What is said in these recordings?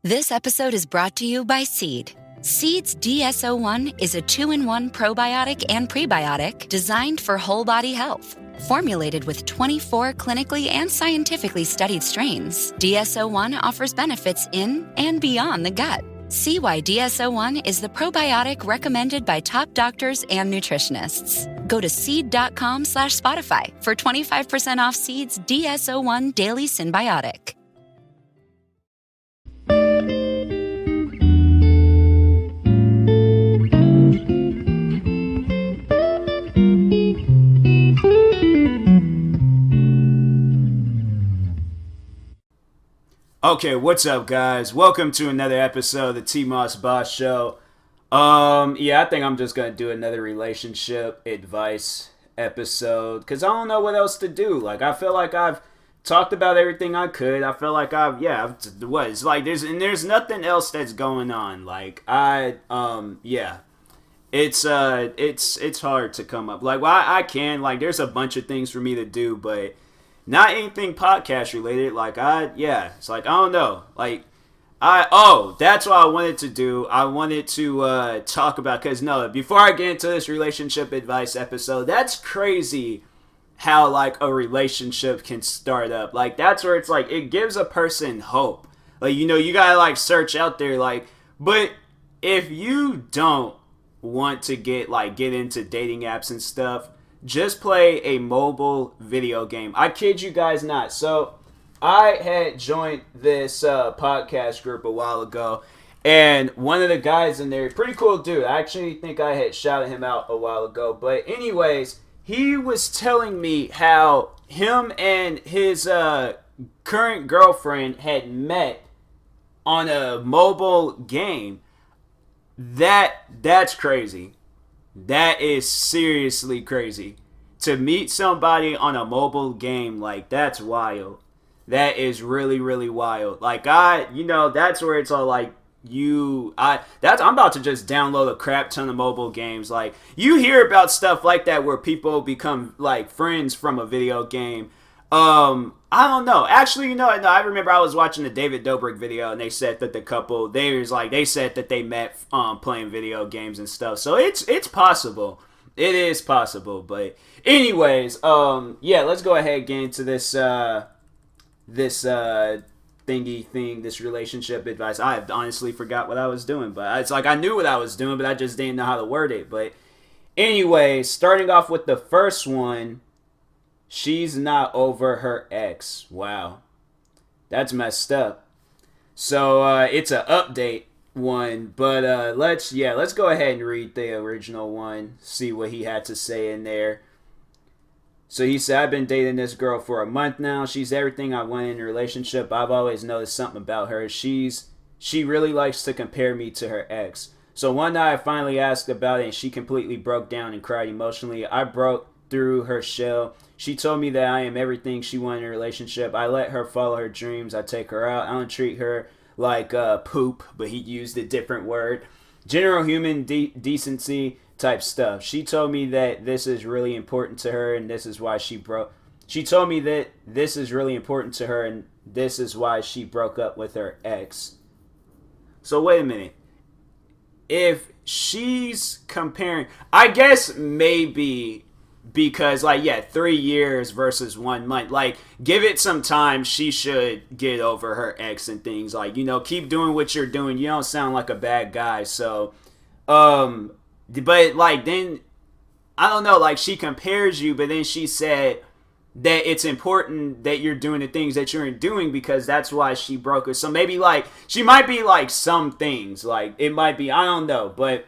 This episode is brought to you by Seed. Seed's DSO1 is a 2-in-1 probiotic and prebiotic designed for whole body health. Formulated with 24 clinically and scientifically studied strains, DSO1 offers benefits in and beyond the gut. See why DSO1 is the probiotic recommended by top doctors and nutritionists. Go to seed.com/Spotify for 25% off Seed's DSO1 Daily Synbiotic. Okay, what's up, guys? Welcome to another episode of the TMossBoss show. I think I'm just gonna do another relationship advice episode because I don't know what else to do. Like, I feel like I've talked about everything I could. I feel like it's like there's nothing else that's going on. Like, it's hard to come up. Like, well, I can, like, there's a bunch of things for me to do, but not anything podcast related. Like, it's like, I don't know. Like, that's what I wanted to do. I wanted to talk about, because before I get into this relationship advice episode, that's crazy how, like, a relationship can start up. Like, that's where it's like, it gives a person hope. Like, you gotta, like, search out there, like, but if you don't want to get into dating apps and stuff, just play a mobile video game. I kid you guys not. So I had joined this podcast group a while ago, and one of the guys in there, pretty cool dude. I actually think I had shouted him out a while ago. But anyways, he was telling me how him and his current girlfriend had met on a mobile game. That's crazy. That is seriously crazy. To meet somebody on a mobile game, like, that's wild. That is really, really wild. Like, that's where it's all like, I'm about to just download a crap ton of mobile games. Like, you hear about stuff like that where people become, like, friends from a video game. I don't know. Actually, no, I remember I was watching the David Dobrik video, and they said that the couple, they said that they met playing video games and stuff. So it's possible. It is possible. But anyways, let's go ahead and get into this this relationship advice. I honestly forgot what I was doing, but it's like I knew what I was doing, but I just didn't know how to word it. But anyways, starting off with the first one. She's not over her ex. Wow. That's messed up. So, it's an update one, but let's go ahead and read the original one, see what he had to say in there. So he said, I've been dating this girl for a month now. She's everything I want in a relationship. I've always noticed something about her. She really likes to compare me to her ex. So one night I finally asked about it, and she completely broke down and cried emotionally. I broke through her shell. She told me that I am everything she wanted in a relationship. I let her follow her dreams. I take her out. I don't treat her like poop, but he used a different word. General human decency type stuff. She told me that this is really important to her, and this is why she broke. She told me that this is really important to her, and this is why she broke up with her ex. So wait a minute. If she's comparing, I guess maybe, because, 3 years versus 1 month. Like, give it some time. She should get over her ex and things. Like, keep doing what you're doing. You don't sound like a bad guy. So, but, then, I don't know. Like, she compares you, but then she said that it's important that you're doing the things that you're doing because that's why she broke her. So maybe, she might be, some things. Like, it might be, I don't know. But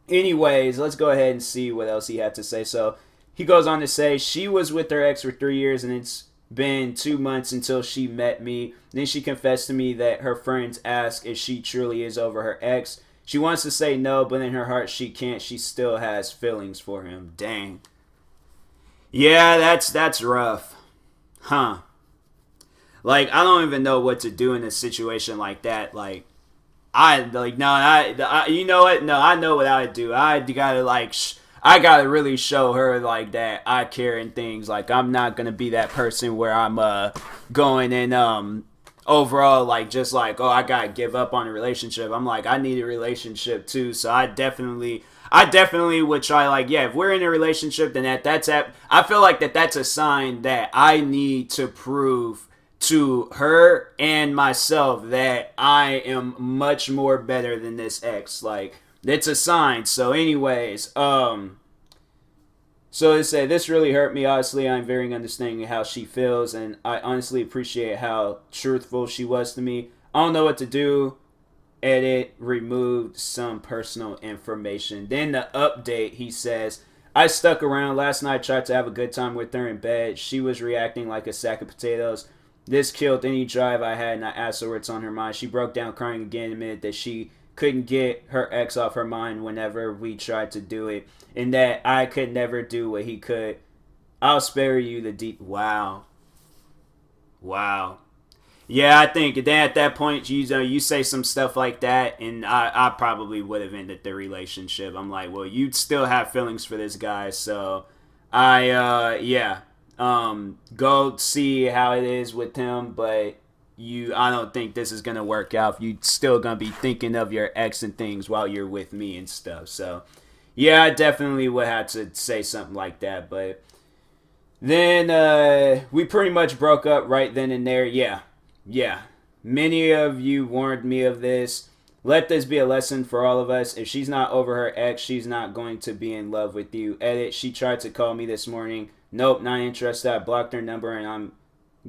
anyways, let's go ahead and see what else he had to say. So he goes on to say, she was with her ex for 3 years, and it's been 2 months until she met me. Then she confessed to me that her friends ask if she truly is over her ex. She wants to say no, but in her heart she can't. She still has feelings for him. Dang. Yeah, that's rough. Huh. Like, I don't even know what to do in a situation like that. Like, you know what? No, I know what I would do. I gotta really show her that I care and things. Like, I'm not gonna be that person where I'm going and overall like just like, oh, I gotta give up on a relationship. I'm like, I need a relationship too, so I definitely would try, like, yeah, if we're in a relationship, then I feel like that's a sign that I need to prove to her and myself that I am much more better than this ex. Like, it's a sign. So anyways, so it said, this really hurt me. Honestly, I'm very understanding of how she feels, and I honestly appreciate how truthful she was to me. I don't know what to do. Edit, removed some personal information. Then the update, he says, I stuck around. Last night, tried to have a good time with her in bed. She was reacting like a sack of potatoes. This killed any drive I had, and I asked her what's on her mind. She broke down crying again and admitted that she couldn't get her ex off her mind whenever we tried to do it, and that I could never do what he could. I'll spare you the deep... Wow. Wow. Yeah, I think then at that point, you say some stuff like that, and I probably would have ended the relationship. I'm like, well, you'd still have feelings for this guy, so go see how it is with him, but I don't think this is gonna work out. You still gonna be thinking of your ex and things while you're with me and stuff. So yeah, I definitely would have to say something like that, but then we pretty much broke up right then and there. Yeah, many of you warned me of this. Let this be a lesson for all of us. If she's not over her ex, she's not going to be in love with you. Edit, she tried to call me this morning. Nope, not interested. I blocked her number and I'm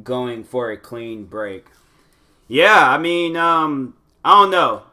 going for a clean break. Yeah, I mean, I don't know.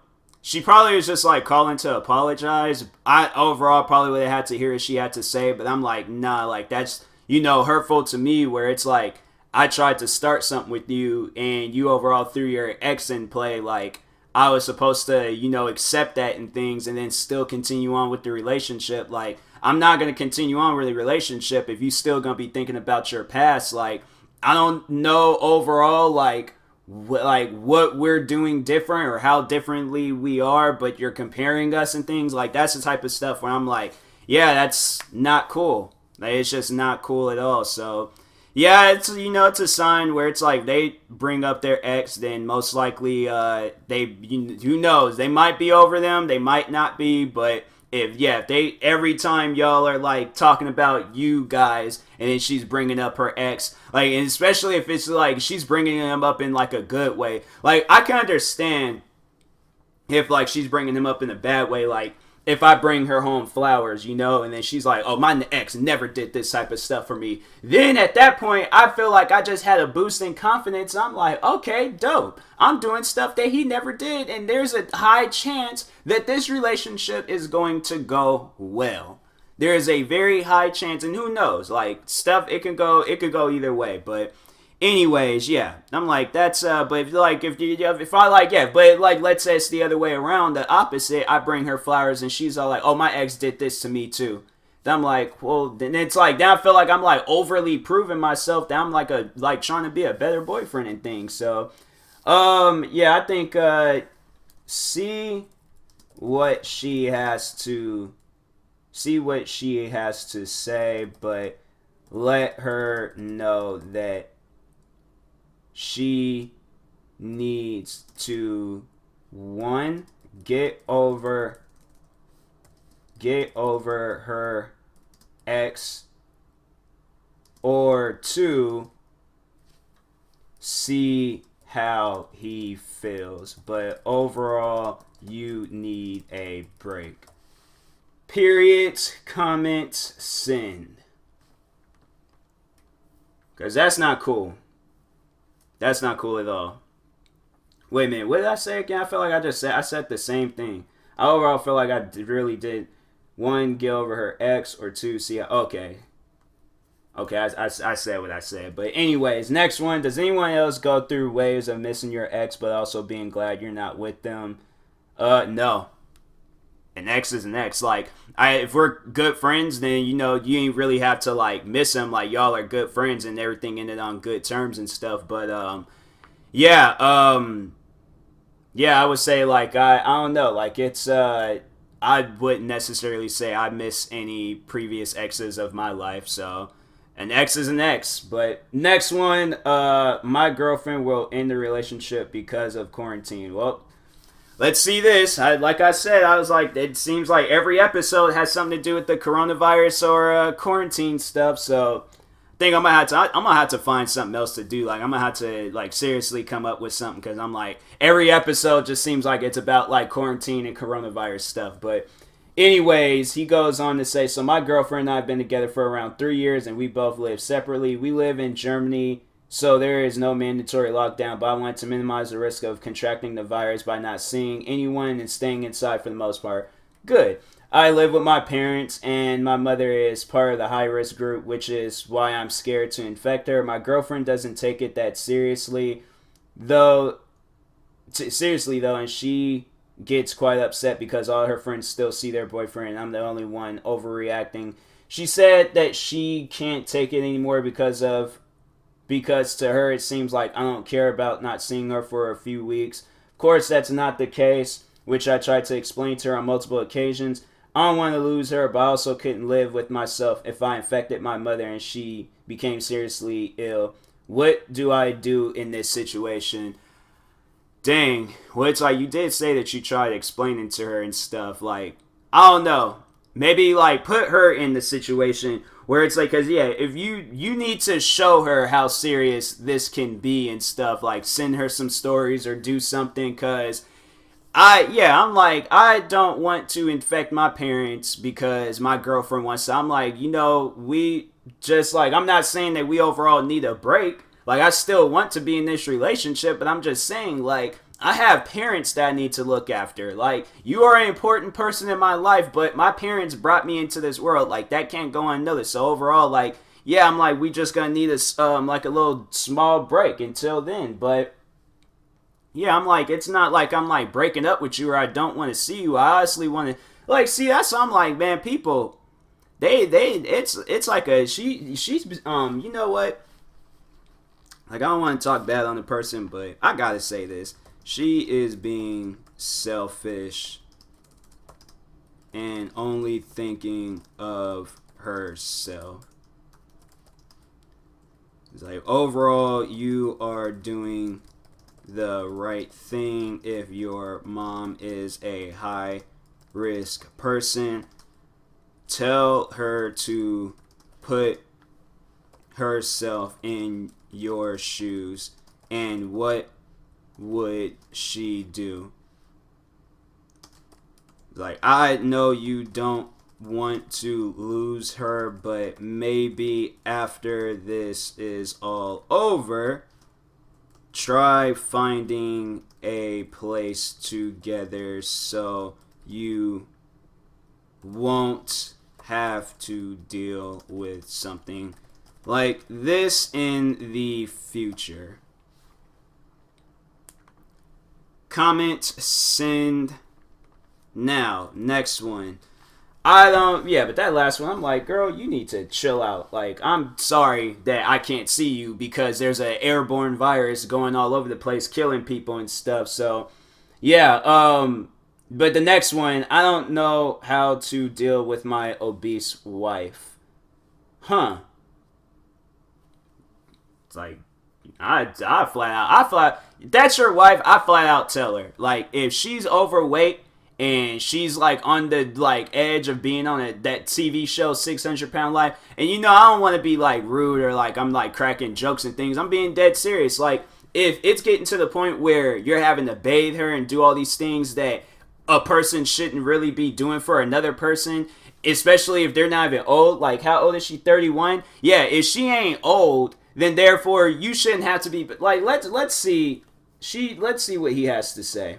She probably was just like calling to apologize. I overall probably would have had to hear what she had to say, but I'm like, nah, like that's, hurtful to me, where it's like, I tried to start something with you and you overall threw your ex in play. Like, I was supposed to, accept that and things and then still continue on with the relationship. Like, I'm not going to continue on with the relationship if you still going to be thinking about your past. Like, I don't know overall, like what we're doing different or how differently we are, but you're comparing us and things. Like, that's the type of stuff where I'm like, yeah, that's not cool. Like, it's just not cool at all. So yeah, it's it's a sign where it's like they bring up their ex, then most likely who knows, they might be over them, they might not be, but if they every time y'all are like talking about you guys and then she's bringing up her ex, like, and especially if it's like she's bringing him up in like a good way, like I can understand if like she's bringing him up in a bad way, like if I bring her home flowers, and then she's like, oh, my ex never did this type of stuff for me. Then at that point, I feel like I just had a boost in confidence. I'm like, okay, dope. I'm doing stuff that he never did. And there's a high chance that this relationship is going to go well. There is a very high chance. And who knows? Like, stuff, it could go either way. But anyways, yeah, I'm like, that's, but if I like, yeah, but like, let's say it's the other way around, the opposite, I bring her flowers and she's all like, oh, my ex did this to me too. Then I'm like, well, then it's like, then I feel like I'm like overly proving myself that I'm like trying to be a better boyfriend and things. So, yeah, I think, see what she has to say, but let her know that she needs to, one, get over her ex, or two, see how he feels. But overall, you need a break. Periods, comments, send. Because that's not cool. That's not cool at all. Wait a minute, what did I say again? I feel like I said the same thing. I overall feel like I really did. One, get over her ex, or two, see how, okay, I said what I said. But anyways, next one. Does anyone else go through waves of missing your ex but also being glad you're not with them? No. An ex is an ex. Like, if we're good friends, then you ain't really have to like miss him. Like, y'all are good friends and everything ended on good terms and stuff. But yeah, I would say like I don't know. Like, it's I wouldn't necessarily say I miss any previous exes of my life. So An ex is an ex. But next one, my girlfriend will end the relationship because of quarantine. Well, let's see this. Like I said, I was like, it seems like every episode has something to do with the coronavirus or quarantine stuff. So I think I'm gonna have to find something else to do. Like I'm gonna have to like seriously come up with something because I'm like every episode just seems like it's about like quarantine and coronavirus stuff. But anyways, he goes on to say, so my girlfriend and I have been together for around 3 years and we both live separately. We live in Germany, so there is no mandatory lockdown, but I want to minimize the risk of contracting the virus by not seeing anyone and staying inside for the most part. Good. I live with my parents, and my mother is part of the high-risk group, which is why I'm scared to infect her. My girlfriend doesn't take it that seriously, though, and she gets quite upset because all her friends still see their boyfriend, and I'm the only one overreacting. She said that she can't take it anymore because to her it seems like I don't care about not seeing her for a few weeks. Of course, that's not the case, which I tried to explain to her on multiple occasions. I don't want to lose her, but I also couldn't live with myself if I infected my mother and she became seriously ill. What do I do in this situation? Dang. Well, it's like you did say that you tried explaining to her and stuff. Like, I don't know. Maybe, like, put her in the situation where it's like, because, yeah, if you need to show her how serious this can be and stuff. Like, send her some stories or do something, because I'm like, I don't want to infect my parents because my girlfriend wants to. I'm like, we just, like, I'm not saying that we overall need a break. Like, I still want to be in this relationship, but I'm just saying, like, I have parents that I need to look after. Like, you are an important person in my life, but my parents brought me into this world. Like, that can't go unnoticed. So overall, like, yeah, I'm like, we just gonna need like a little small break until then. But yeah, I'm like, it's not like I'm like breaking up with you or I don't want to see you. I honestly want to, like, see, that's what I'm like, man, people, it's like she's you know what? Like, I don't want to talk bad on the person, but I gotta say this. She is being selfish and only thinking of herself. It's like, overall, you are doing the right thing if your mom is a high risk person. Tell her to put herself in your shoes, and what would she do? Like, I know you don't want to lose her, but maybe after this is all over, try finding a place together so you won't have to deal with something like this in the future. Comment, send now. Next one. But that last one, I'm like, girl, you need to chill out. Like, I'm sorry that I can't see you because there's an airborne virus going all over the place, killing people and stuff. So, yeah, but the next one, I don't know how to deal with my obese wife. Huh. It's like, I flat out, that's your wife, I flat out tell her. Like, if she's overweight and she's like on the like edge of being on that TV show 600 Pound Life, and I don't want to be like rude or like I'm like cracking jokes and things. I'm being dead serious. Like, if it's getting to the point where you're having to bathe her and do all these things that a person shouldn't really be doing for another person, especially if they're not even old. Like, how old is she? 31? Yeah, if she ain't old, then therefore you shouldn't have to be. But like, let's see what he has to say.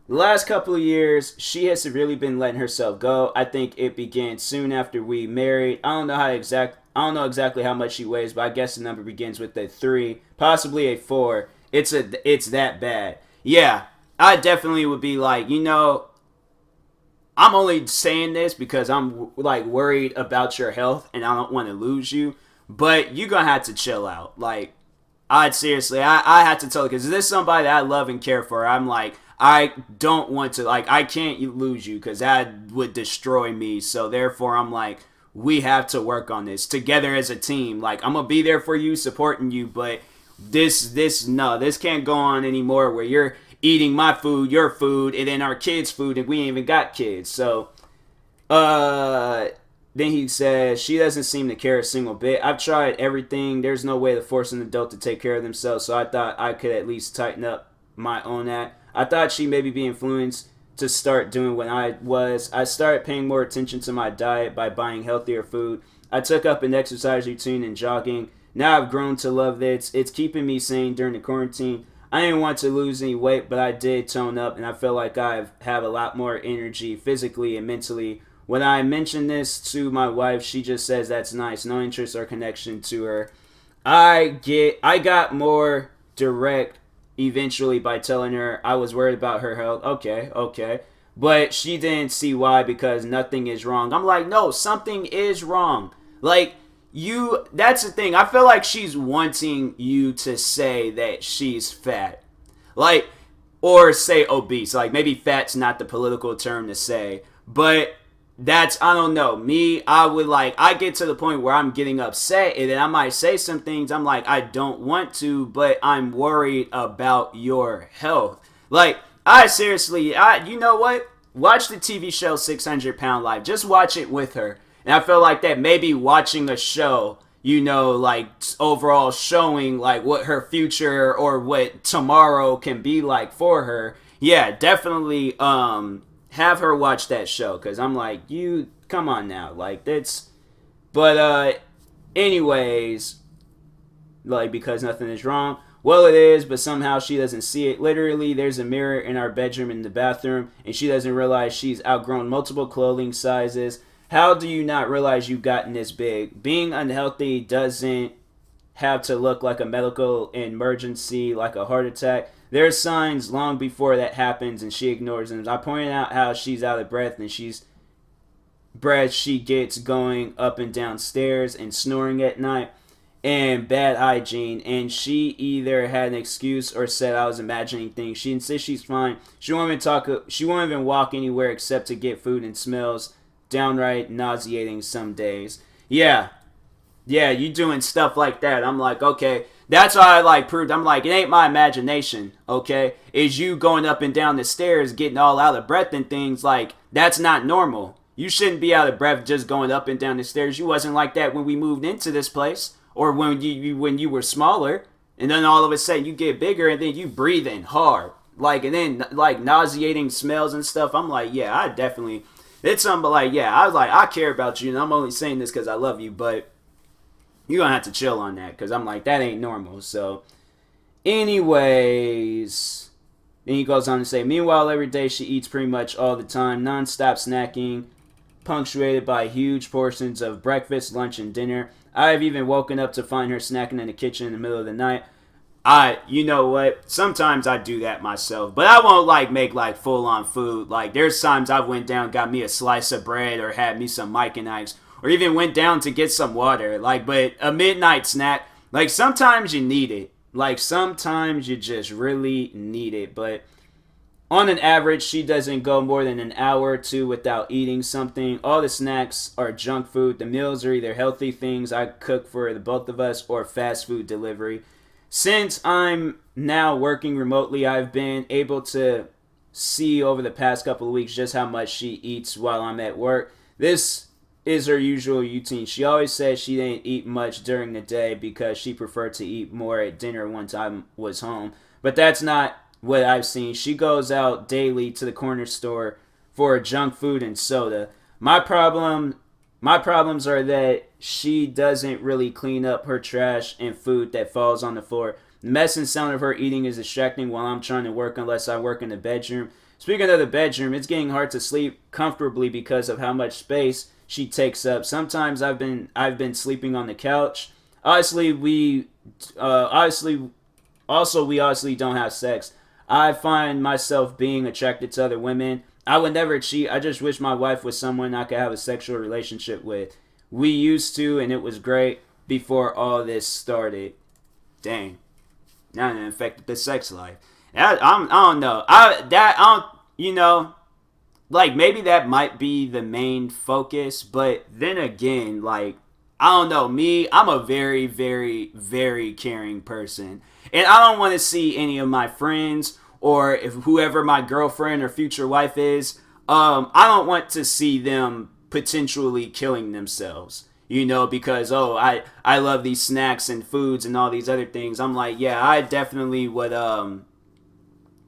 The last couple of years, she has really been letting herself go. I think it began soon after we married. I don't know exactly how much she weighs, but I guess the number begins with a 3, possibly a 4. It's that bad. Yeah, I definitely would be like, I'm only saying this because I'm like worried about your health and I don't want to lose you. But you're gonna have to chill out. Like, I had to tell her, because this is somebody that I love and care for. I'm like, I don't want to, like, I can't lose you because that would destroy me. So therefore, I'm like, we have to work on this together as a team. Like, I'm gonna be there for you, supporting you, but this can't go on anymore where you're eating my food, your food, and then our kids' food, and we ain't even got kids. So, then he says, she doesn't seem to care a single bit. I've tried everything. There's no way to force an adult to take care of themselves, so I thought I could at least tighten up my own act. I thought she maybe be influenced to start doing what I was. I started paying more attention to my diet by buying healthier food. I took up an exercise routine and jogging. Now I've grown to love it. It's keeping me sane during the quarantine. I didn't want to lose any weight, but I did tone up, and I feel like I have a lot more energy physically and mentally. When I mention this to my wife, she just says that's nice. No interest or connection to her. I got more direct eventually by telling her I was worried about her health. Okay. But she didn't see why, because nothing is wrong. I'm like, no, something is wrong. Like, that's the thing. I feel like she's wanting you to say that she's fat. Like, or say obese. Like, maybe fat's not the political term to say. But I don't know. Me, I get to the point where I'm getting upset, and then I might say some things. I'm like, I don't want to, but I'm worried about your health. Like, you know what? Watch the TV show 600 Pound Life. Just watch it with her. And I feel like that maybe watching a show, like overall showing like what her future or what tomorrow can be like for her. Yeah, definitely, have her watch that show, because I'm like, come on now, like, that's, but, anyways, like, because nothing is wrong, well, it is, but somehow she doesn't see it. Literally, there's a mirror in our bedroom in the bathroom, and she doesn't realize she's outgrown multiple clothing sizes. How do you not realize you've gotten this big? Being unhealthy doesn't have to look like a medical emergency, like a heart attack. There's signs long before that happens, and she ignores them. I pointed out how she's out of breath, and she gets going up and down stairs and snoring at night, and bad hygiene. And she either had an excuse or said I was imagining things. She insists she's fine. She won't even walk anywhere except to get food, and smells downright nauseating some days. Yeah, you doing stuff like that. I'm like, okay. That's why I proved. I'm like, it ain't my imagination, okay? Is you going up and down the stairs, getting all out of breath and things. Like, that's not normal. You shouldn't be out of breath just going up and down the stairs. You wasn't like that when we moved into this place, or when you were smaller, and then all of a sudden you get bigger and then you breathing hard, and then nauseating smells and stuff. I'm like, yeah, I definitely. It's something, but I was like, I care about you, and I'm only saying this because I love you, but you're going to have to chill on that, because I'm like, that ain't normal. So, anyways, then he goes on to say, meanwhile, every day she eats pretty much all the time, non-stop snacking, punctuated by huge portions of breakfast, lunch, and dinner. I've even woken up to find her snacking in the kitchen in the middle of the night. You know what? Sometimes I do that myself, but I won't make full-on food. Like, there's times I went down, got me a slice of bread, or had me some Mike and Ike's, or even went down to get some water. But a midnight snack, sometimes you need it. Sometimes you just really need it. But on an average, she doesn't go more than an hour or two without eating something. All the snacks are junk food. The meals are either healthy things I cook for the both of us, or fast food delivery. Since I'm now working remotely, I've been able to see over the past couple of weeks just how much she eats while I'm at work. This is her usual routine. She always says she didn't eat much during the day because she preferred to eat more at dinner once I was home. But that's not what I've seen. She goes out daily to the corner store for junk food and soda. My problems are that she doesn't really clean up her trash and food that falls on the floor. The mess and sound of her eating is distracting while I'm trying to work, unless I work in the bedroom. Speaking of the bedroom, it's getting hard to sleep comfortably because of how much space she takes up. Sometimes I've been sleeping on the couch. We obviously don't have sex. I find myself being attracted to other women. I would never cheat. I just wish my wife was someone I could have a sexual relationship with. We used to, and it was great before all this started. Dang. Now it affected the sex life. I don't know. like maybe that might be the main focus, but then again, like I don't know, me, I'm a very, very, very caring person. And I don't want to see any of my friends or if whoever my girlfriend or future wife is, I don't want to see them potentially killing themselves. You know, because I love these snacks and foods and all these other things. I'm like, yeah, I definitely would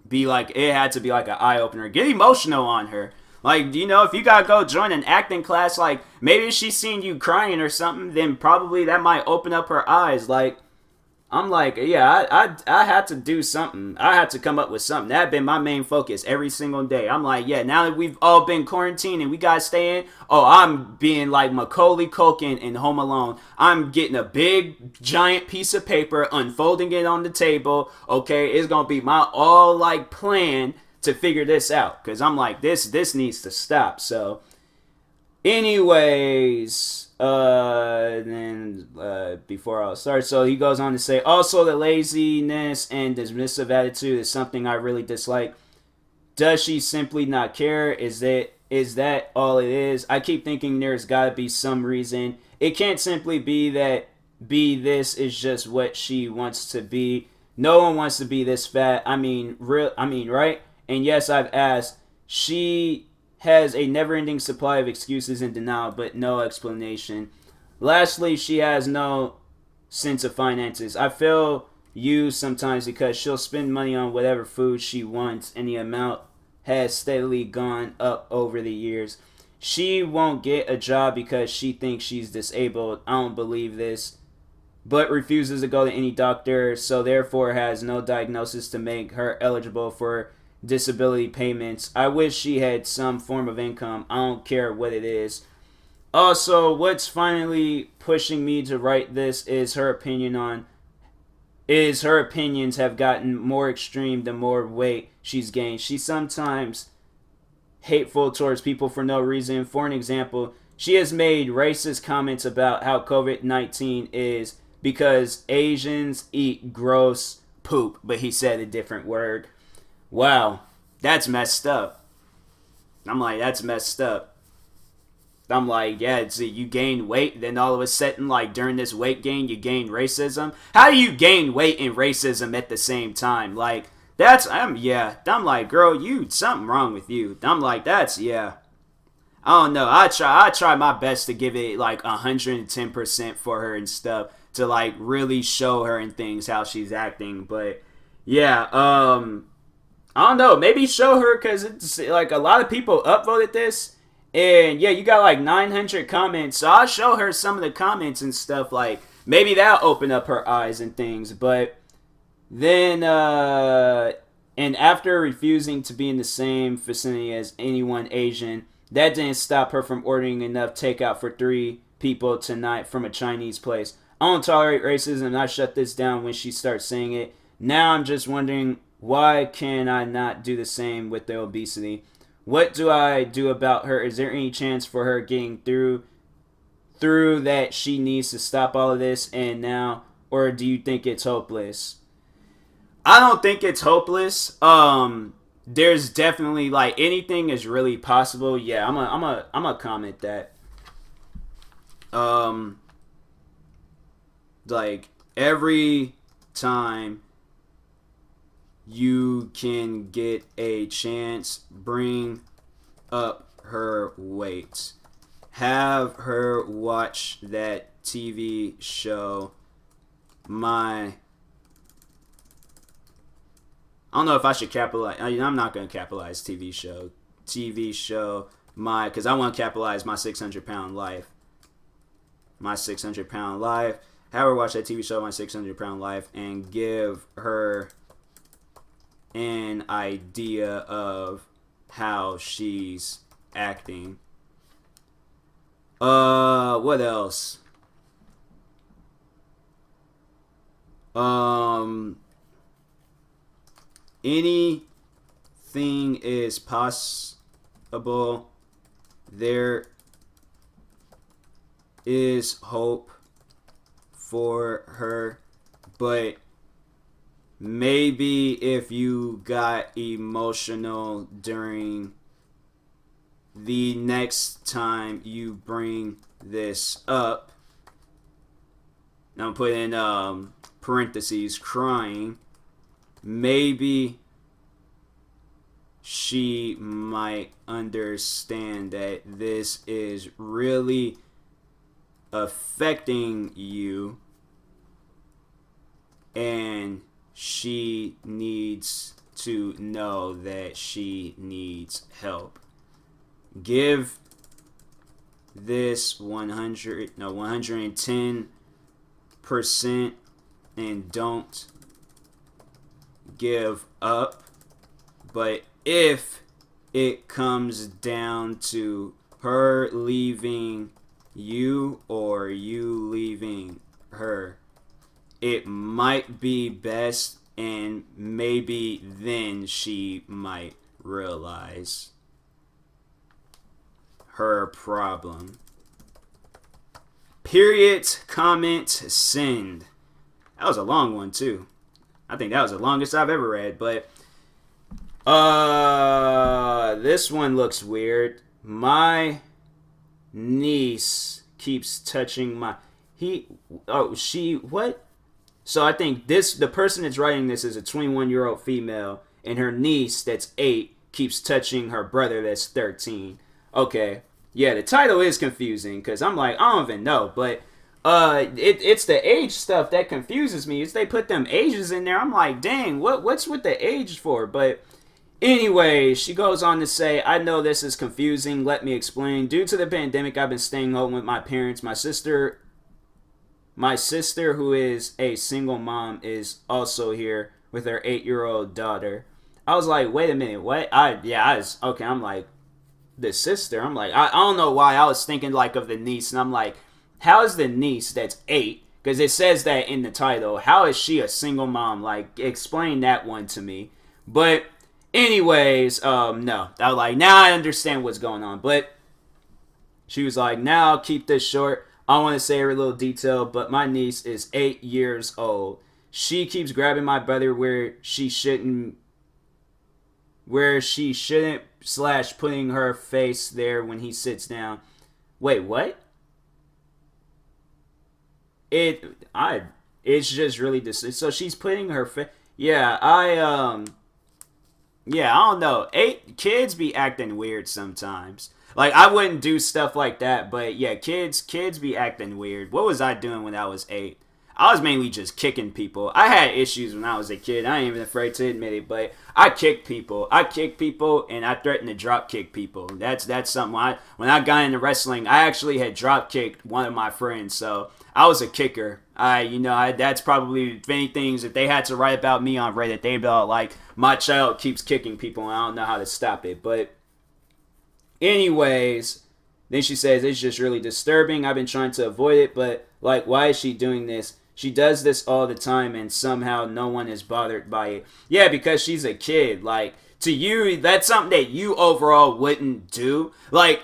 be like, it had to be like an eye opener. Get emotional on her. Like, you know, if you gotta go join an acting class, like maybe if she's seen you crying or something, then probably that might open up her eyes. Like, I'm like, yeah, I had to do something. I had to come up with something. That had been my main focus every single day. I'm like, yeah, now that we've all been quarantined and we gotta stay in, oh, I'm being like Macaulay Culkin in Home Alone. I'm getting a big, giant piece of paper, unfolding it on the table. Okay, it's gonna be my all like plan to figure this out. Cause I'm like, this needs to stop. So, anyways, then before I start, so he goes on to say, also the laziness and dismissive attitude is something I really dislike. Does she simply not care? Is that all it is? I keep thinking there's gotta be some reason. It can't simply be that this is just what she wants to be. No one wants to be this fat. I mean, right? And yes, I've asked. She has a never-ending supply of excuses and denial, but no explanation. Lastly, she has no sense of finances. I feel used sometimes because she'll spend money on whatever food she wants, and the amount has steadily gone up over the years. She won't get a job because she thinks she's disabled. I don't believe this, but refuses to go to any doctor, so therefore has no diagnosis to make her eligible for disability payments. I wish she had some form of income. I don't care what it is. Also, what's finally pushing me to write this is her opinions have gotten more extreme the more weight she's gained. She's sometimes hateful towards people for no reason. For an example, she has made racist comments about how COVID-19 is because Asians eat gross poop, but he said a different word. Wow, that's messed up. I'm like, that's messed up. I'm like, yeah, it's, you gain weight, then all of a sudden, like, during this weight gain, you gain racism? How do you gain weight and racism at the same time? Like, I'm like, girl, something wrong with you. I'm like, yeah. I don't know. I try my best to give it, like, 110% for her and stuff, to, like, really show her and things how she's acting, but, yeah, I don't know. Maybe show her because it's like a lot of people upvoted this. And yeah, you got like 900 comments. So I'll show her some of the comments and stuff. Like maybe that'll open up her eyes and things. But then, and after refusing to be in the same vicinity as anyone Asian, that didn't stop her from ordering enough takeout for 3 people tonight from a Chinese place. I don't tolerate racism and I shut this down when she starts saying it. Now I'm just wondering, why can I not do the same with the obesity? What do I do about her? Is there any chance for her getting through that she needs to stop all of this and now, or do you think it's hopeless? I don't think it's hopeless. There's definitely like anything is really possible. Yeah, I'm a comment that. Like every time you can get a chance, bring up her weight. Have her watch that TV show. I don't know if I should capitalize. I'm not going to capitalize TV show. Because I want to capitalize my 600-pound life. My 600-pound life. Have her watch that TV show, My 600-Pound Life, and give her an idea of how she's acting. What else? Anything is possible. There is hope for her, but maybe if you got emotional during the next time you bring this up, I'm putting parentheses, crying, maybe she might understand that this is really affecting you and she needs to know that she needs help. Give this 110% and don't give up. But if it comes down to her leaving you or you leaving her, it might be best, and maybe then she might realize her problem. Period. Comment. Send. That was a long one too. I think that was the longest I've ever read, but this one looks weird. My niece keeps touching my what? So I think the person that's writing this is a 21-year-old female, and her niece that's 8 keeps touching her brother that's 13. Okay. Yeah, the title is confusing because I'm like, I don't even know, but it's the age stuff that confuses me. Is they put them ages in there. I'm like, dang, what's with the age for? But anyway, she goes on to say, I know this is confusing. Let me explain. Due to the pandemic, I've been staying home with my parents. My sister, who is a single mom, is also here with her 8-year-old daughter. I was like, wait a minute, what? Okay, I'm like, the sister. I'm like, I don't know why I was thinking like of the niece, and I'm like, how is the niece that's 8? Because it says that in the title. How is she a single mom? Like, explain that one to me. But anyways, no. I was like, now I understand what's going on. But she was like, now I'll keep this short. I want to say every little detail, but my niece is 8 years old. She keeps grabbing my brother where she shouldn't, / putting her face there when he sits down. Wait, what? It's just really so she's putting her face. Yeah, I don't know. 8 kids be acting weird sometimes. Like, I wouldn't do stuff like that, but yeah, kids be acting weird. What was I doing when I was 8? I was mainly just kicking people. I had issues when I was a kid. I ain't even afraid to admit it, but I kicked people. And I threatened to drop kick people. That's something. When I got into wrestling, I actually had drop kicked one of my friends, so I was a kicker. That's probably, if anything, if they had to write about me on Reddit, they'd be all like, my child keeps kicking people and I don't know how to stop it. But anyways, then she says, it's just really disturbing. I've been trying to avoid it, but like, why is she doing this? She does this all the time and somehow no one is bothered by it. Yeah, because she's a kid. Like, to you, that's something that you overall wouldn't do. Like,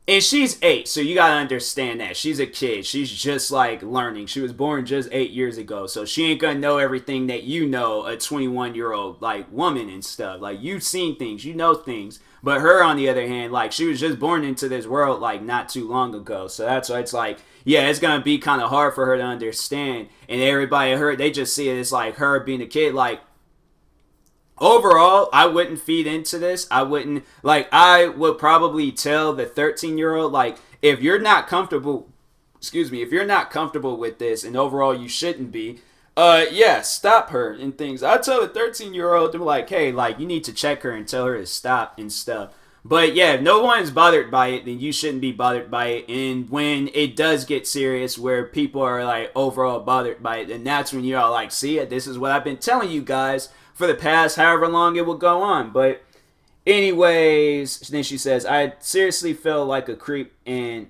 and she's 8, so you gotta understand that. She's a kid. She's just, like, learning. She was born just 8 years ago, so she ain't gonna know everything that you know, a 21-year-old, like, woman and stuff. Like, you've seen things. You know things. But her, on the other hand, like, she was just born into this world, like, not too long ago. So that's why it's like, yeah, it's gonna be kind of hard for her to understand. And everybody, they just see it as, like, her being a kid, like, overall, I wouldn't feed into this. I would probably tell the 13-year-old, like, if you're not comfortable with this, and overall you shouldn't be, stop her and things. I tell the 13-year-old to be like, hey, like, you need to check her and tell her to stop and stuff. But yeah, if no one's bothered by it, then you shouldn't be bothered by it. And when it does get serious, where people are like overall bothered by it, then that's when you're all like, see, this is what I've been telling you guys for the past however long it will go on. But anyways, then she says, I seriously feel like a creep and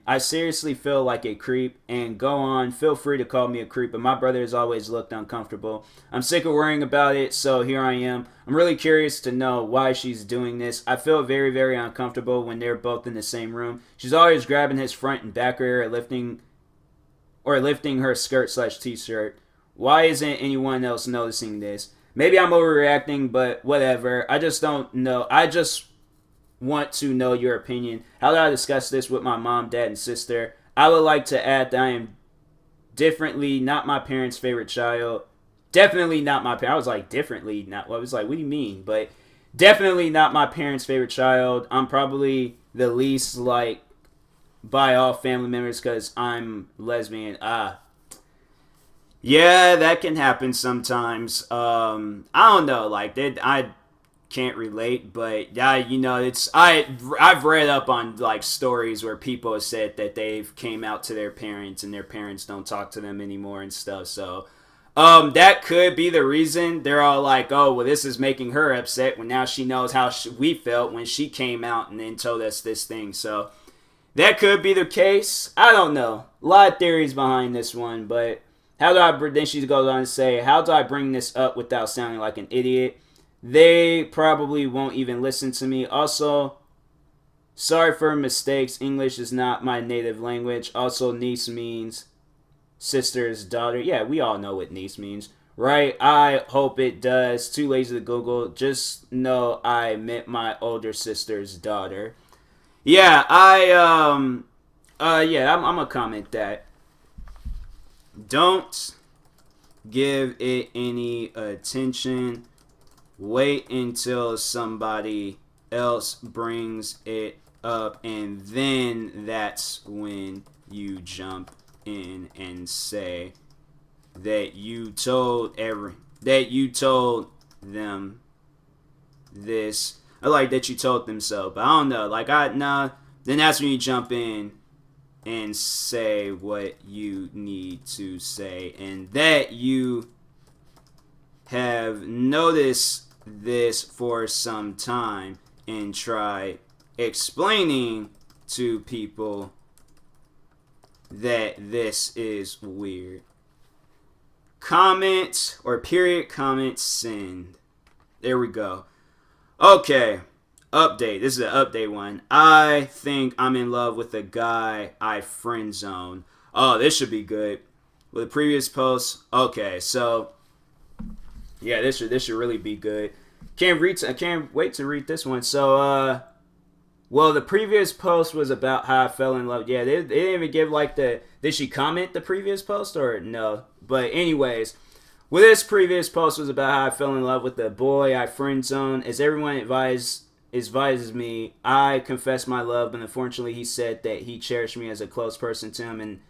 go on. Feel free to call me a creep, but my brother has always looked uncomfortable. I'm sick of worrying about it, so here I am. I'm really curious to know why she's doing this. I feel very, very uncomfortable when they're both in the same room. She's always grabbing his front and back hair or lifting her skirt/t-shirt. Why isn't anyone else noticing this? Maybe I'm overreacting, but whatever. I just don't know. I just want to know your opinion. How did I discuss this with my mom, dad, and sister? I would like to add that I am differently not my parents' favorite child. Definitely not my parents. I was like, differently not. Well, I was like, what do you mean? But definitely not my parents' favorite child. I'm probably the least like by all family members because I'm lesbian. Yeah, that can happen sometimes. I don't know. Like, I can't relate, but yeah, you know, I've read up on like stories where people have said that they've came out to their parents and their parents don't talk to them anymore and stuff. So that could be the reason. They're all like, oh well, this is making her upset when now she knows how we felt when she came out and then told us this thing. So that could be the case. I don't know. A lot of theories behind this one, but then she goes on to say, how do I bring this up without sounding like an idiot? They probably won't even listen to me. Also, sorry for mistakes. English is not my native language. Also, niece means sister's daughter. Yeah, we all know what niece means, right? I hope it does. Too lazy to Google. Just know I meant my older sister's daughter. Yeah, I'm gonna comment that. Don't give it any attention. Wait until somebody else brings it up, and then that's when you jump in and say that you told them this. I like that you told them so, but I don't know. Then that's when you jump in and say what you need to say, and that you have noticed this for some time and try explaining to people that this is weird. Comment or period comment send. There we go. Okay. Update. This is an update one. I think I'm in love with a guy I friend zone. Oh, this should be good. With the previous post. Okay, so yeah, this should really be good. Can't wait to read this one. So well, the previous post was about how I fell in love. Yeah, they didn't even give like did she comment the previous post or no? But anyways, well, this previous post was about how I fell in love with the boy I friend zone. As everyone advises me, I confessed my love, but unfortunately he said that he cherished me as a close person to him,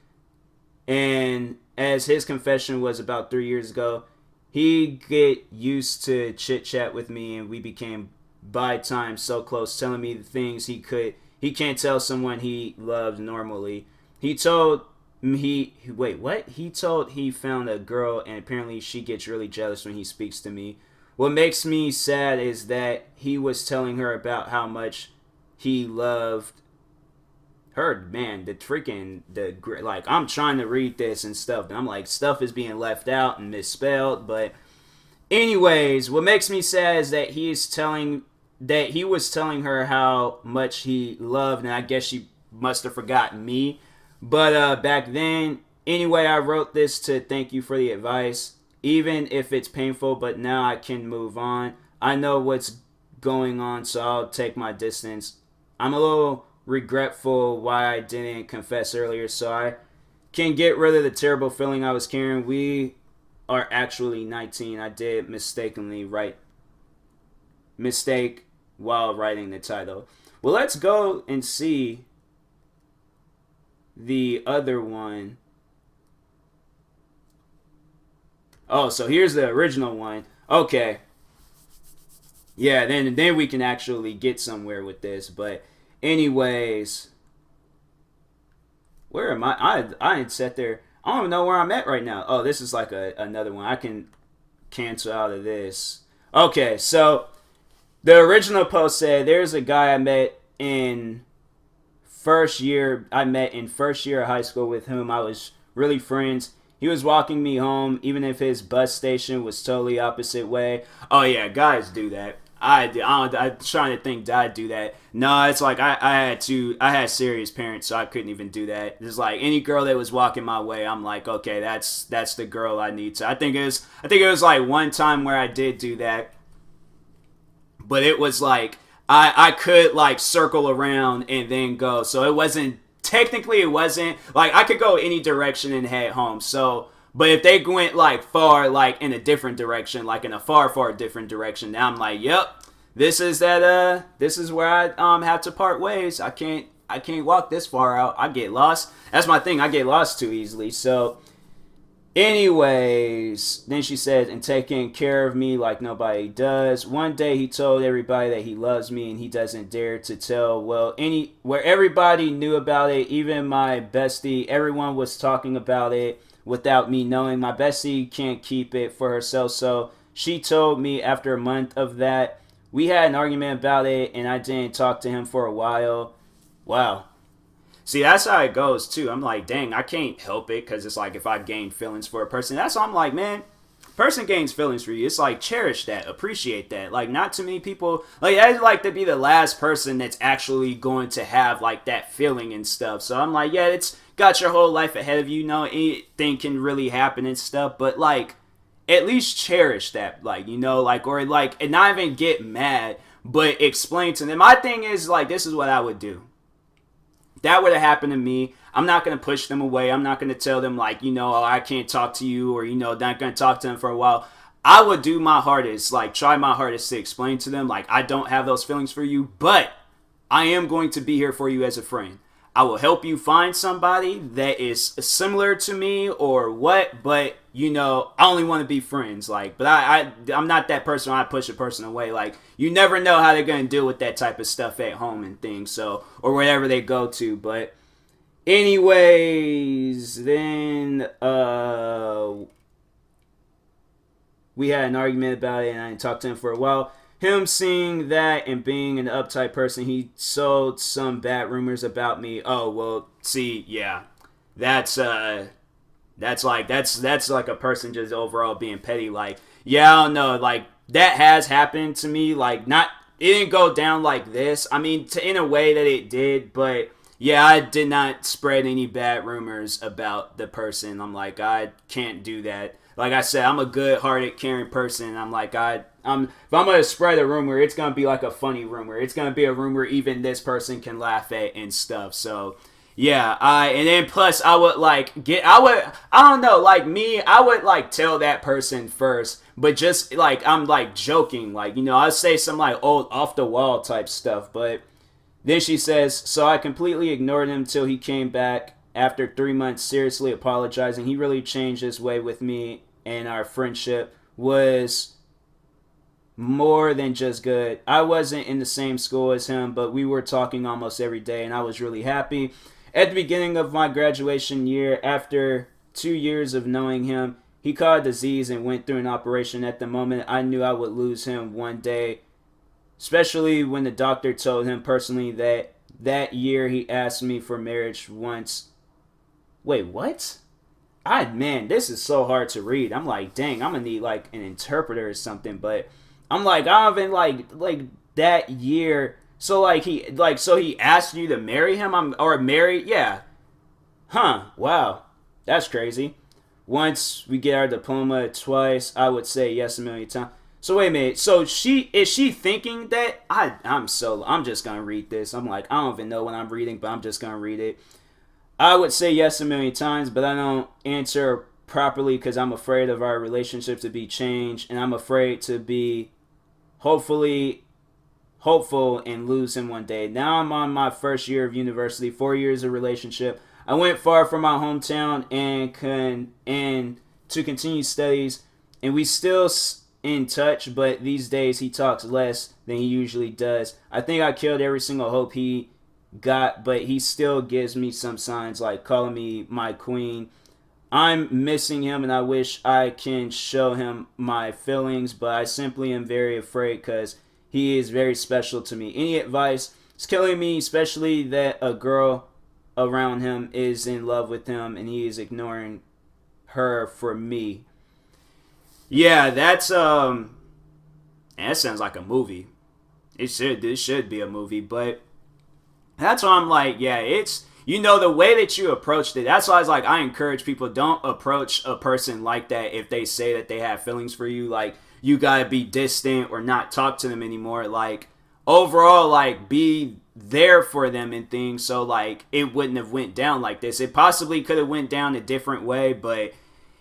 and as his confession was about 3 years ago, he get used to chit chat with me, and we became by time so close, telling me the things he can't tell someone he loved normally. He told he found a girl, and apparently she gets really jealous when he speaks to me. What makes me sad is that he was telling her about how much he loved her. Man, I'm trying to read this and stuff, and I'm like, stuff is being left out and misspelled. But anyways, what makes me sad is that he was telling her how much he loved, and I guess she must have forgotten me. But back then, anyway, I wrote this to thank you for the advice, even if it's painful, but now I can move on. I know what's going on, so I'll take my distance. I'm a little regretful why I didn't confess earlier, so I can get rid of the terrible feeling I was carrying. We are actually 19. I did mistake while writing the title. Well, let's go and see the other one. Oh, so here's the original one. Okay. Yeah, then we can actually get somewhere with this. But anyways, where am I? I ain't sat there. I don't even know where I'm at right now. Oh, this is like another one. I can cancel out of this. Okay, so the original post said there's a guy I met in first year of high school with whom I was really friends. He was walking me home, even if his bus station was totally opposite way. Oh yeah, guys do that. I'm trying to think, did I do that? No, it's like I had serious parents, so I couldn't even do that. It's like any girl that was walking my way, I'm like, okay, that's the girl I need to. I think it was like one time where I did do that, but it was like I could like circle around and then go. So it wasn't technically, it wasn't like I could go any direction and head home. So but if they went like far like in a different direction, like in a far different direction, now I'm like, yep, this is where I have to part ways. I can't walk this far out. I get lost. That's my thing. I get lost too easily. So anyways, then she said, and taking care of me like nobody does. One day he told everybody that he loves me and he doesn't dare to tell, well, where everybody knew about it, even my bestie, everyone was talking about it without me knowing. My bestie can't keep it for herself, so she told me after a month of that. We had an argument about it and I didn't talk to him for a while. Wow. See, that's how it goes too. I'm like, dang, I can't help it because it's like if I gain feelings for a person, that's why I'm like, man, person gains feelings for you. It's like cherish that, appreciate that. Like not too many people, like I'd like to be the last person that's actually going to have like that feeling and stuff. So I'm like, yeah, it's got your whole life ahead of you. You know, anything can really happen and stuff, but like at least cherish that, like, you know, like, or like, and not even get mad, but explain to them. My thing is like, this is what I would do. That would have happened to me. I'm not going to push them away. I'm not going to tell them like, you know, oh, I can't talk to you, or, you know, not going to talk to them for a while. I would do my hardest, like try my hardest to explain to them like I don't have those feelings for you, but I am going to be here for you as a friend. I will help you find somebody that is similar to me or what, but you know, I only want to be friends. Like, but I'm not that person where I push a person away. Like, you never know how they're going to deal with that type of stuff at home and things. So, or wherever they go to. But anyways, then, we had an argument about it and I didn't talk to him for a while. Him seeing that and being an uptight person, he sold some bad rumors about me. Oh, well, see, yeah. That's like a person just overall being petty. Like, yeah, I don't know. Like, that has happened to me. Like, not, it didn't go down like this. I mean, in a way that it did, but yeah, I did not spread any bad rumors about the person. I'm like, I can't do that. Like I said, I'm a good-hearted, caring person. I'm like, if I'm gonna spread a rumor, it's gonna be like a funny rumor. It's gonna be a rumor even this person can laugh at and stuff. So yeah, and then plus I would I don't know, like me, I would like tell that person first, but just like I'm like joking, like, you know, I'd say some like old off the wall type stuff, but then she says, so I completely ignored him till he came back after 3 months seriously apologizing. He really changed his way with me, and our friendship was more than just good. I wasn't in the same school as him, but we were talking almost every day, and I was really happy. At the beginning of my graduation year, after 2 years of knowing him, he caught a disease and went through an operation. At the moment, I knew I would lose him one day, especially when the doctor told him personally that year he asked me for marriage once. Wait, what? Man, this is so hard to read. I'm like, dang, I'm gonna need like an interpreter or something. But I'm like, I haven't like that year. So like so he asked you to marry him. Or marry, yeah. Huh? Wow, that's crazy. Once we get our diploma, twice I would say yes a million times. So wait a minute. So is she thinking that I'm just gonna read this. I'm like, I don't even know what I'm reading, but I'm just gonna read it. I would say yes a million times, but I don't answer properly because I'm afraid of our relationship to be changed, and I'm afraid to be hopeful and lose him one day. Now I'm on my first year of university, 4 years of relationship. I went far from my hometown and to continue studies, and we still in touch, but these days he talks less than he usually does. I think I killed every single hope he got, but he still gives me some signs, like calling me my queen. I'm missing him and I wish I can show him my feelings, but I simply am very afraid because he is very special to me. Any advice? It's killing me, especially that a girl around him is in love with him and he is ignoring her for me. Yeah, that sounds like a movie. It should be a movie, but that's why I'm like, yeah, it's, you know, the way that you approached it. That's why I was like, I encourage people, don't approach a person like that if they say that they have feelings for you. Like, you gotta be distant or not talk to them anymore. Like, overall like be there for them and things, so like it wouldn't have went down like this. It possibly could have went down a different way, but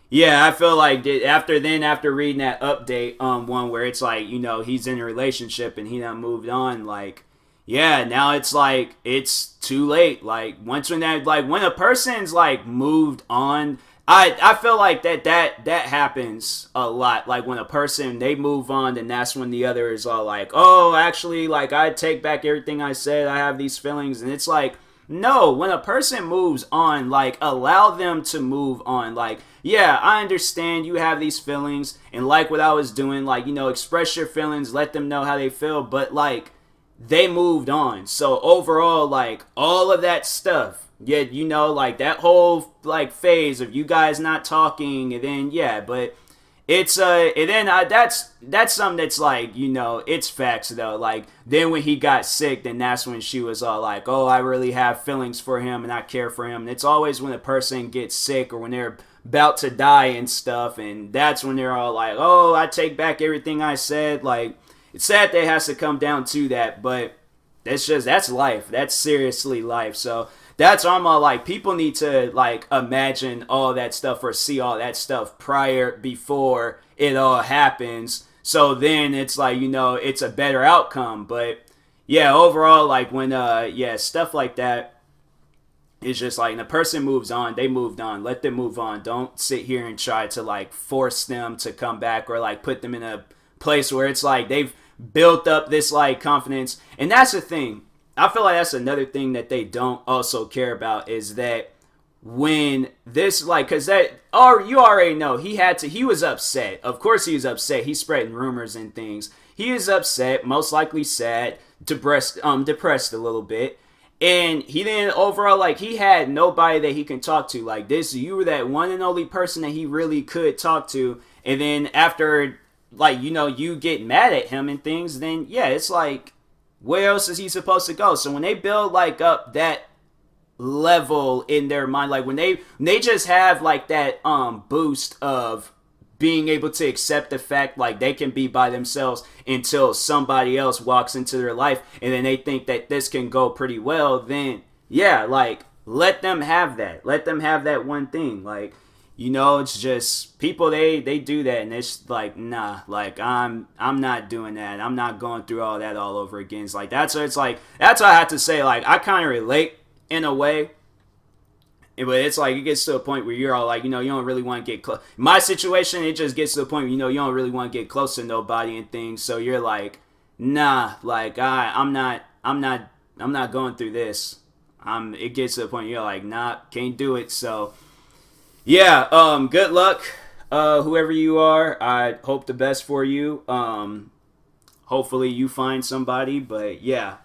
yeah, I feel like after reading that update one where it's like, you know, he's in a relationship and he done moved on, like yeah, now it's like it's too late. Like once when that like when a person's like moved on, I feel like that happens a lot. Like when a person they move on, then that's when the other is all like, oh, actually, like I take back everything I said. I have these feelings, and it's like, no. When a person moves on, like allow them to move on. Like, yeah, I understand you have these feelings, and like what I was doing, like you know, express your feelings, let them know how they feel, but like they moved on. So overall, like all of that stuff. Yeah, you know, like that whole like phase of you guys not talking, and then yeah, but it's and then that's something that's like, you know, it's facts though. Like then when he got sick, then that's when she was all like, oh, I really have feelings for him and I care for him. And it's always when a person gets sick or when they're about to die and stuff, and that's when they're all like, oh, I take back everything I said. Like it's sad that it has to come down to that, but that's life. That's seriously life. So that's why I'm all like, people need to like imagine all that stuff or see all that stuff before it all happens. So then it's like, you know, it's a better outcome. But yeah, overall, like when stuff like that is just like, when a person moves on, they moved on. Let them move on. Don't sit here and try to like force them to come back or like put them in a place where it's like they've built up this like confidence. And that's the thing. I feel like that's another thing that they don't also care about, is that when this like, because that, or you already know, he was upset. Of course he was upset. He's spreading rumors and things. He is upset, most likely sad, depressed a little bit. And he didn't overall, like he had nobody that he can talk to. Like this, you were that one and only person that he really could talk to. And then after like, you know, you get mad at him and things, then yeah, it's like, where else is he supposed to go? So when they build like up that level in their mind, like when they just have like that boost of being able to accept the fact like they can be by themselves until somebody else walks into their life, and then they think that this can go pretty well, then yeah, like let them have that one thing. Like, you know, it's just people they do that, and it's like, nah, like I'm not doing that. I'm not going through all that all over again. It's like that's what I have to say. Like I kind of relate in a way, but it's like it gets to a point where you're all like, you know, you don't really want to get close. My situation, it just gets to the point where, you know, you don't really want to get close to nobody and things. So you're like, nah, like I'm not going through this. It gets to the point where you're like, nah, can't do it. So. Yeah, good luck, whoever you are. I hope the best for you. Hopefully you find somebody, but yeah.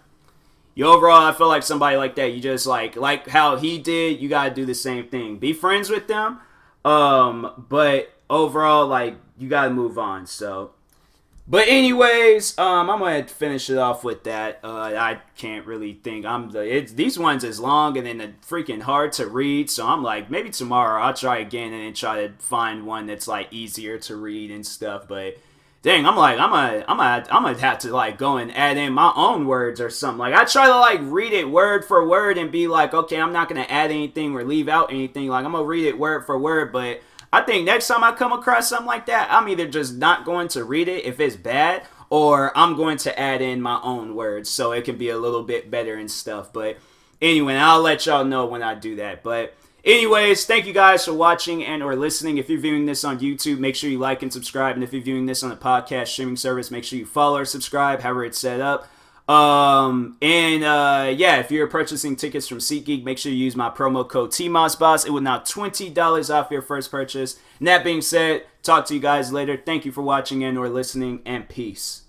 Overall, I feel like somebody like that, you just like how he did, you gotta do the same thing. Be friends with them, but overall, like, you gotta move on, so. But anyways, I'm gonna finish it off with that. I can't really think. These ones is long and then freaking hard to read. So I'm like, maybe tomorrow I'll try again and then try to find one that's like easier to read and stuff. But dang, I'm gonna have to like go and add in my own words or something. Like I try to like read it word for word and be like, okay, I'm not gonna add anything or leave out anything. Like I'm gonna read it word for word, but I think next time I come across something like that, I'm either just not going to read it if it's bad, or I'm going to add in my own words so it can be a little bit better and stuff. But anyway, I'll let y'all know when I do that. But anyways, thank you guys for watching and or listening. If you're viewing this on YouTube, make sure you like and subscribe. And if you're viewing this on a podcast streaming service, make sure you follow or subscribe, however it's set up. If you're purchasing tickets from SeatGeek, make sure you use my promo code TMossBoss. It will now $20 off your first purchase. And that being said, talk to you guys later. Thank you for watching and or listening, and peace.